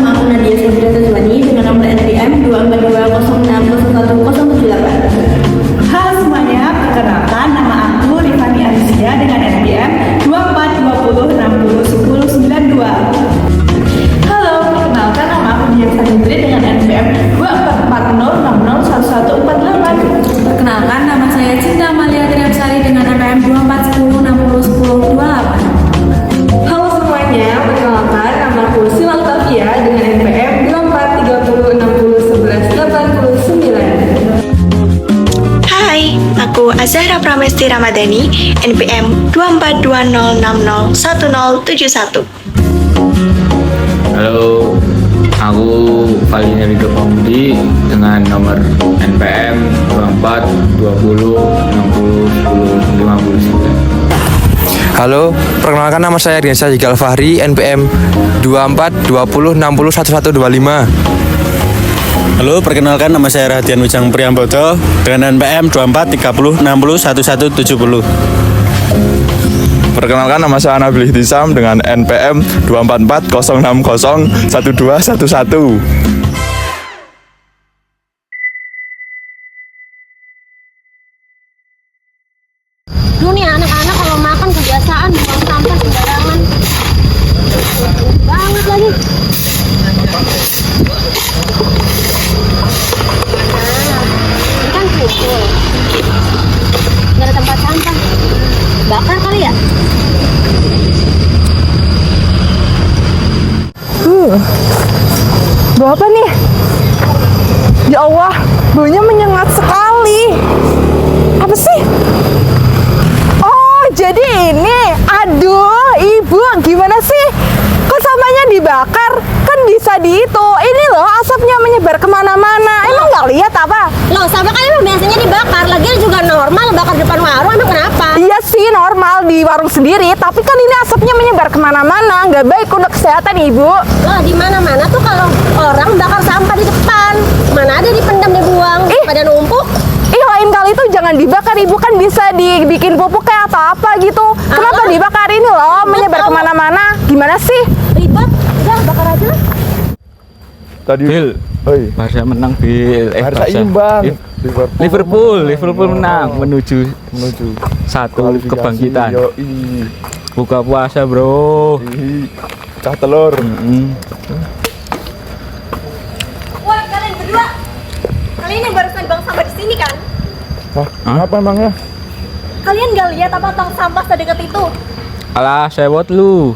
nama aku Nadia Sabira Sazwani dengan nomor NPM 242066178. Halo semuanya, perkenalkan nama aku Rifani Anusia dengan NPM 2420601092. Halo, perkenalkan nama aku Dian Sanitri dengan NPM 2440601148. Perkenalkan nama saya Cinta Amalia Triapsari dengan NPM 2410601028. Halo semuanya, perkenalkan nama aku Sila Tafia dengan NPM 2430601189. Hai, aku Azahra Pramesti Ramadhani, NPM 2420601071. Halo, aku Valina Rido Pamudi dengan nomor NPM 2420601059. Halo, perkenalkan nama saya Rinsa Jigal Fahri, NPM 2420601125. Halo, perkenalkan nama saya Rahadian Wijang Priambodo dengan NPM 2430601170. Perkenalkan nama saya Nabil Ihtisam dengan NPM 24406012111. Lu nih anak-anak kalau makan kebiasaan buang sampah sembarangan. Banget lagi. Ini kan kumpul. Gak ada tempat sampah. Bakar kali ya? Bau apa nih? Ya Allah, baunya menyengat sekali. Apa sih? Oh, jadi ini. Aduh, Ibu, gimana sih? Kok sampahnya dibakar? Kan bisa di itu. Ini loh, asapnya menyebar kemana-mana. Emang nggak lihat apa? Loh, sampah kan emang biasanya dibakar. Lagian juga normal bakar depan warung. Emang kenapa? Iya sih, normal di warung sendiri. Tapi kan ini asapnya menyebar kemana-mana. Nggak baik untuk kesehatan, Ibu. Loh, di mana-mana tuh kalau orang bakar sampah di depan. Mana ada dipendam dibuang. Pada numpuk. Lain kali tuh jangan dibakar, Ibu, kan bisa dibikin pupuk kayak apa-apa gitu. Kenapa dibakar ini loh, menyebar kemana-mana? Gimana sih? Ribet, udah bakar aja lah. Tadi Bill, Barca menang Bill. Barca imbang. Liverpool menang menuju satu Kualifikasi, kebangkitan. yoi. Buka puasa bro. Cah telur. Wah, kalian berdua. Kalian yang barusan buang sampah di sini kan? Wah, apa emangnya? Kalian gak lihat apa tong sampah sedekat itu? Alah, sewot lu.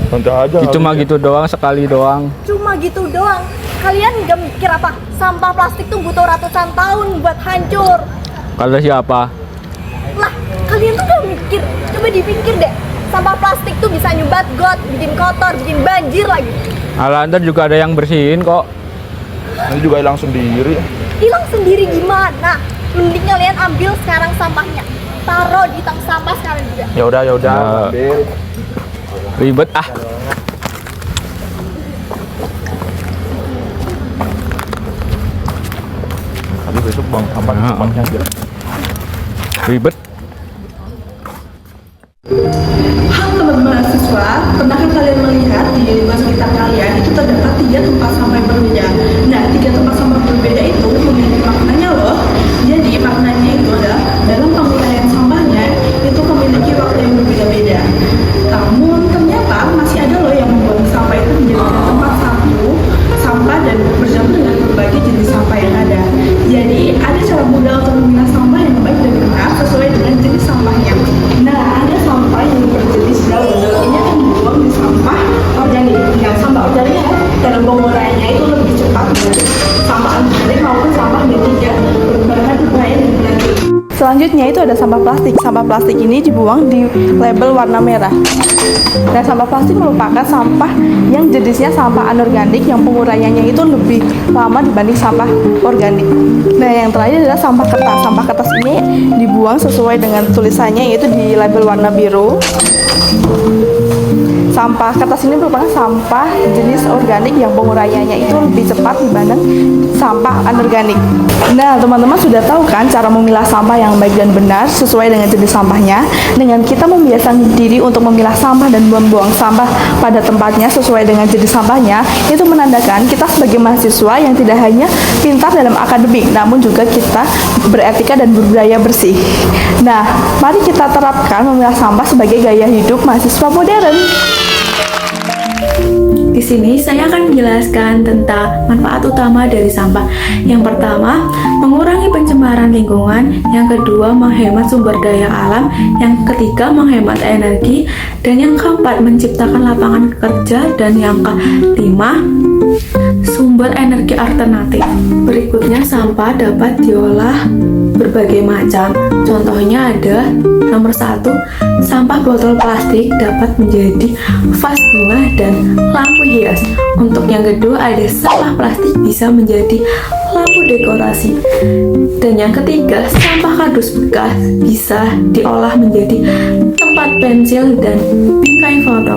Santai aja. Cuma gitu doang, sekali doang. Cuma gitu doang. Kalian gak mikir apa? Sampah plastik tuh butuh ratusan tahun buat hancur. Kalau siapa? Lah, kalian tuh gak mikir. Coba dipikir deh. Sampah plastik tuh bisa nyumbat got, bikin kotor, bikin banjir lagi. Alah, ntar juga ada yang bersihin kok. Nanti juga hilang sendiri. Hilang sendiri gimana? Mending kalian ambil sekarang sampahnya. Taruh di tong sampah sekarang juga. Ya udah, ambil. Ribet ah. Tapi besok bang sampahnya aja. Ribet. Halo teman-teman mahasiswa, pernahkah kalian melihat di lingkungan sekitar kalian itu terdapat 3 tempat sampah berbeda? Nah, 3 tempat sampah berbeda itu memiliki maknanya loh. Jadi maknanya itu adalah dalam penguraian sampahnya itu memiliki waktu yang berbeda-beda. Namun ternyata masih ada loh yang membuang sampah itu menjadi tempat satu sampah dan bercampur dengan berbagai jenis sampah yang ada. Jadi ada cara mudah untuk memilah sampah yang baik dan benar sesuai dengan jenis sampahnya. Nah, ada sampah yang berjenis daun. Ini akan dibuang di sampah organik. Yang sampah organik dalam penguraiannya itu lebih cepat dari sampah anorganik maupun sampah yang tidak berbahan berbahaya dan beracun. Selanjutnya itu ada sampah plastik. Sampah plastik ini dibuang di label warna merah. Dan sampah plastik merupakan sampah yang jenisnya sampah anorganik yang penguraiannya itu lebih lama dibanding sampah organik. Nah, yang terakhir adalah sampah kertas. Sampah kertas ini dibuang sesuai dengan tulisannya yaitu di label warna biru. Sampah kertas ini merupakan sampah jenis organik yang penguraiannya itu lebih cepat dibanding sampah anorganik. Nah, teman-teman sudah tahu kan cara memilah sampah yang baik dan benar sesuai dengan jenis sampahnya. Dengan kita membiasakan diri untuk memilah sampah dan membuang sampah pada tempatnya sesuai dengan jenis sampahnya, itu menandakan kita sebagai mahasiswa yang tidak hanya pintar dalam akademik, namun juga kita beretika dan berbudaya bersih. Nah, mari kita terapkan memilah sampah sebagai gaya hidup mahasiswa modern. Di sini saya akan menjelaskan tentang manfaat utama dari sampah. Yang pertama, mengurangi pencemaran lingkungan. Yang kedua, menghemat sumber daya alam. Yang ketiga, menghemat energi. Dan yang keempat, menciptakan lapangan kerja. Dan yang kelima, sumber energi alternatif. Berikutnya, sampah dapat diolah berbagai macam. Contohnya ada nomor 1, sampah botol plastik dapat menjadi vas bunga dan lampu hias. Untuk yang kedua ada sampah plastik bisa menjadi lampu dekorasi. Dan yang ketiga, sampah kardus bekas bisa diolah menjadi tempat pensil dan bingkai foto.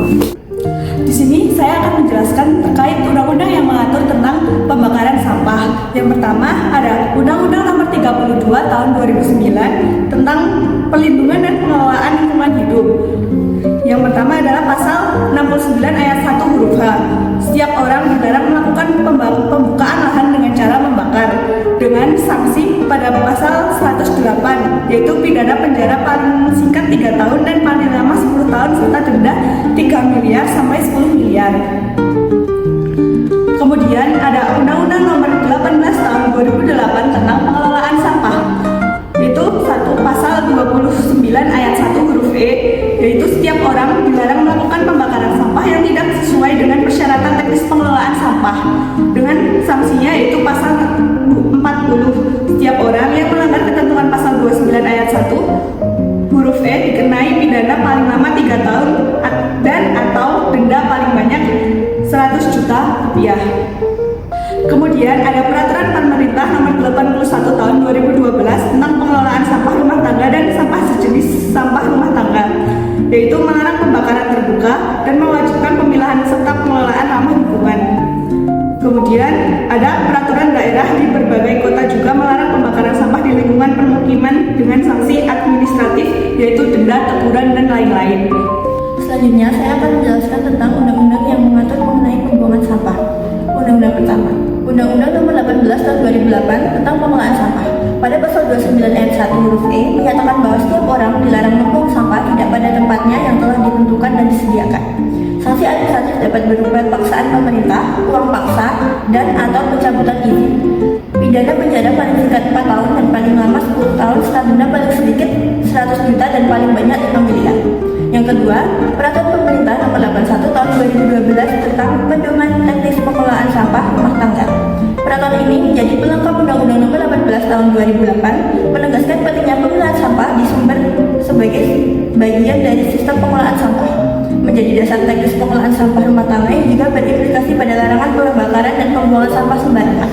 Di sini saya akan menjelaskan terkait undang-undang yang mengatur tentang pembakaran sampah. Yang pertama ada Undang-Undang Nomor 32 Tahun 2009 tentang Perlindungan dan Pengelolaan Lingkungan Hidup. Yang pertama adalah pasal 69 ayat 1 huruf H. Setiap orang dilarang melakukan pembukaan lahan dengan cara membakar, dengan sanksi pada pasal 108, yaitu pidana penjara paling singkat 3 tahun dan paling lama 10 tahun serta denda 3 miliar sampai 10 miliar. Kemudian ada Undang-Undang Nomor 18 Tahun 2008 tentang pengelolaan sampah, yaitu pasal 29 ayat 1 huruf E, yaitu setiap orang dilarang melakukan pembakaran sampah yang tidak sesuai dengan persyaratan teknis pengelolaan sampah, dengan sanksinya yaitu pasal 40. Setiap orang yang melanggar ketentuan pasal 29 ayat 1 huruf E dikenai pidana paling lama 3 tahun dan atau denda paling banyak 100 juta rupiah. Kemudian ada Peraturan Pemerintah Nomor 81 Tahun 2012 tentang pengelolaan sampah rumah tangga dan sampah sejenis sampah rumah tangga, yaitu melarang pembakaran terbuka dan mewajibkan pemilahan serta pengelolaan ramah lingkungan. Kemudian ada peraturan daerah di berbagai kota juga melarang pembakaran sampah di lingkungan permukiman dengan sanksi administratif, yaitu denda, teguran, dan lain-lain. Selanjutnya saya akan menjelaskan tentang undang-undang yang mengatur mengenai pembuangan sampah. Undang-undang pertama, Undang-Undang Nomor 18 Tahun 2008 tentang pengelolaan sampah. Pada pasal 29 ayat 1 huruf E menyatakan bahwa setiap orang dilarang membuang sampah tidak pada tempatnya yang telah ditentukan dan disediakan. Sanksi administratif dapat berupa paksaan pemerintah, uang paksa, dan atau pencabutan izin. Pidana penjara paling singkat 4 tahun dan paling lama 10 tahun serta denda paling sedikit 100 juta dan paling banyak 5 miliar. Yang kedua, Peraturan Pemerintah Nomor 81 Tahun 2012 tentang Pedoman Teknis Pengelolaan Sampah Rumah Tangga. Peraturan ini menjadi pelengkap Undang-Undang Nomor 18 Tahun 2008, menegaskan pentingnya pemilahan sampah di sumber sebagai bagian dari sistem pengelolaan sampah. Menjadi dasar teknis pengelolaan sampah rumah tangga yang juga berimplikasi pada larangan pembakaran dan pembuangan sampah sembarangan.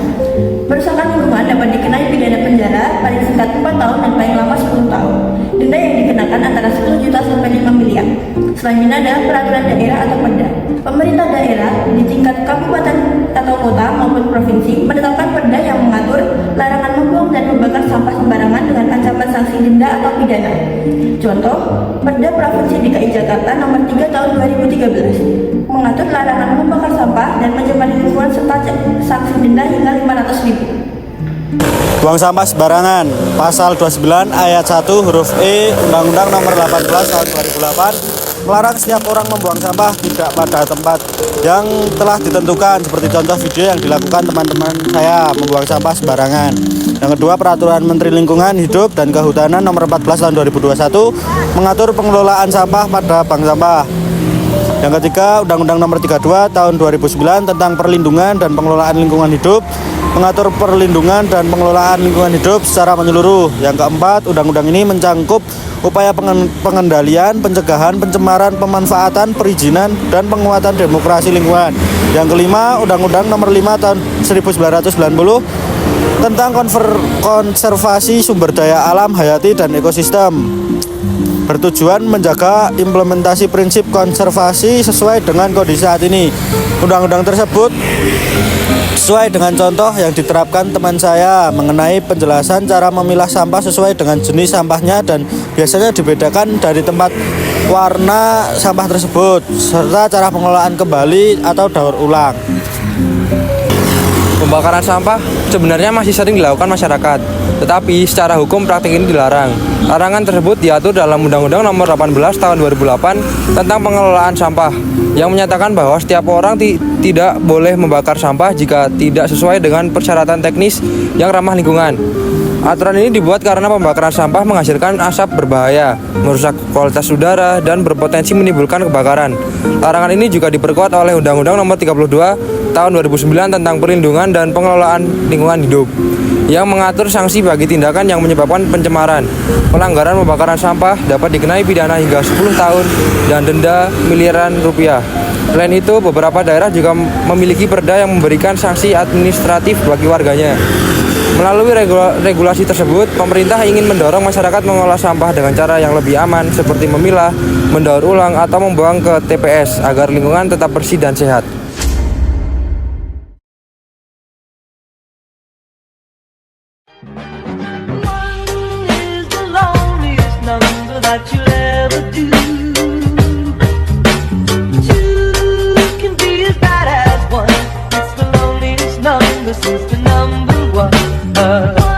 Perusakan lingkungan dapat dikenai pidana penjara paling singkat 4 tahun dan paling lama 10 tahun. Denda yang dikenakan antara 10 juta sampai 5 miliar. Selanjutnya adalah peraturan daerah atau perda. Pemerintah daerah di tingkat kabupaten atau kota maupun provinsi menetapkan perda yang mengatur larangan membuang dan membakar sampah sembarangan dengan ancaman sanksi denda atau pidana. Contoh, Perda Provinsi DKI Jakarta Nomor 3 Tahun 2013 mengatur larangan membakar sampah dan mencemari lingkungan serta sanksi denda hingga 500.000. Buang sampah sembarangan. Pasal 29 ayat 1 huruf E Undang-Undang Nomor 18 Tahun 2008 melarang setiap orang membuang sampah tidak pada tempat yang telah ditentukan, seperti contoh video yang dilakukan teman-teman saya membuang sampah sembarangan. Yang kedua, Peraturan Menteri Lingkungan Hidup dan Kehutanan Nomor 14 Tahun 2021 mengatur pengelolaan sampah pada bank sampah. Yang ketiga, Undang-Undang Nomor 32 Tahun 2009 tentang Perlindungan dan Pengelolaan Lingkungan Hidup mengatur perlindungan dan pengelolaan lingkungan hidup secara menyeluruh. Yang keempat, undang-undang ini mencangkup upaya pengendalian, pencegahan, pencemaran, pemanfaatan, perizinan, dan penguatan demokrasi lingkungan. Yang kelima, Undang-Undang Nomor 5 Tahun 1990 tentang konservasi sumber daya alam, hayati, dan ekosistem. bertujuan menjaga implementasi prinsip konservasi sesuai dengan kondisi saat ini. Undang-undang tersebut sesuai dengan contoh yang diterapkan teman saya mengenai penjelasan cara memilah sampah sesuai dengan jenis sampahnya dan biasanya dibedakan dari tempat warna sampah tersebut serta cara pengelolaan kembali atau daur ulang. Pembakaran sampah sebenarnya masih sering dilakukan masyarakat, tetapi secara hukum praktik ini dilarang. Larangan tersebut diatur dalam Undang-Undang Nomor 18 Tahun 2008 tentang pengelolaan sampah, yang menyatakan bahwa setiap orang tidak boleh membakar sampah jika tidak sesuai dengan persyaratan teknis yang ramah lingkungan. Aturan ini dibuat karena pembakaran sampah menghasilkan asap berbahaya, merusak kualitas udara, dan berpotensi menimbulkan kebakaran. Larangan ini juga diperkuat oleh Undang-Undang Nomor 32 Tahun 2009 tentang perlindungan dan pengelolaan lingkungan hidup, yang mengatur sanksi bagi tindakan yang menyebabkan pencemaran. Pelanggaran pembakaran sampah dapat dikenai pidana hingga 10 tahun dan denda miliaran rupiah. Selain itu, beberapa daerah juga memiliki perda yang memberikan sanksi administratif bagi warganya. Melalui regulasi tersebut, pemerintah ingin mendorong masyarakat mengolah sampah dengan cara yang lebih aman, seperti memilah, mendaur ulang, atau membuang ke TPS agar lingkungan tetap bersih dan sehat. This is the number one.